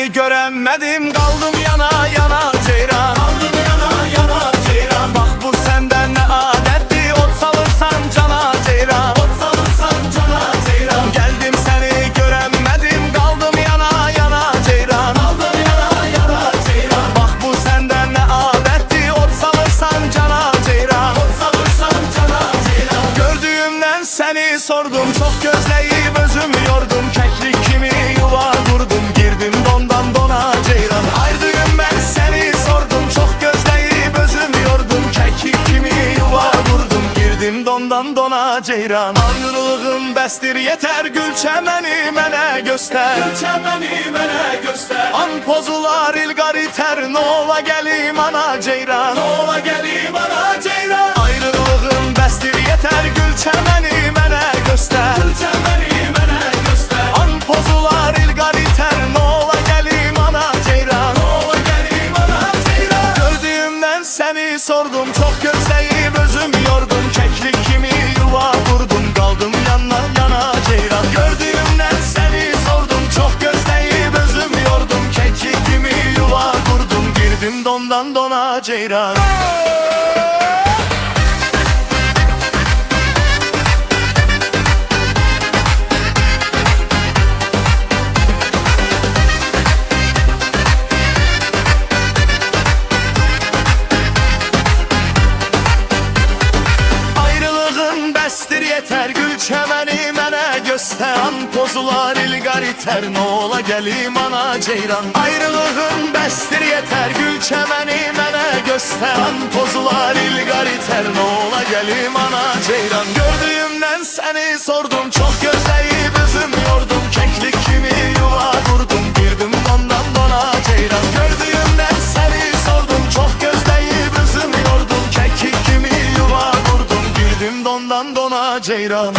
seni göremedim, kaldım yana yana ceyran. Kaldım yana yana ceyran. Bak bu senden ne adetti, ot salırsan cana ceyran. Ot salırsan cana ceyran. Geldim seni göremedim, kaldım yana yana ceyran. Kaldım yana yana ceyran. Bak bu senden ne adetti, ot salırsan cana ceyran. Ot salırsan cana ceyran. Gördüğümden seni sordum, çok gözleyip özüm yordum. Keklik kimi yuva kurdum, girdim dondan dona ceyran. Ayrıyım ben seni sordum, çok gözleyip özüm yordum. Keklik kimi yuva kurdum, girdim dondan dona ceyran. Ayrılığın bestir yeter, gül çemeni mene göster. Gül çemeni mene göster. An pozular ilgar iter, nola gelim ana ceyran. Nola gelim ana ceyran. Ayrılığın bestir yeter, gül çemeni mene göster. Gül çemeni mene göster. An pozular ilgar iter, nola gelim ana ceyran. Nola gelim ana ceyran. Gördüğümden seni sordum, çok gözleyip özüm yordum. Keklik kimi yuva kurdum, kaldım yana yana ceyran. Gördüğümden seni sordum, çok gözleyip özüm yordum. Keklik kimi yuva kurdum, girdim dondan dona ceyran. Bestir yeter, gül çemeni mene göster. An pozular ilgar iter, nola gelim ana ceyran. Ayrılığın bestir yeter, gül çemeni mene göster. An pozular ilgar iter, nola gelim ana ceyran. Gördüğümden seni sordum, çok gözleyip özüm yordum. Keklik kimi yuva kurdum, girdim dondan dona ceyran. Gördüğümden seni sordum, çok gözleyip özüm yordum. Keklik kimi yuva kurdum, girdim dondan dona ceyran.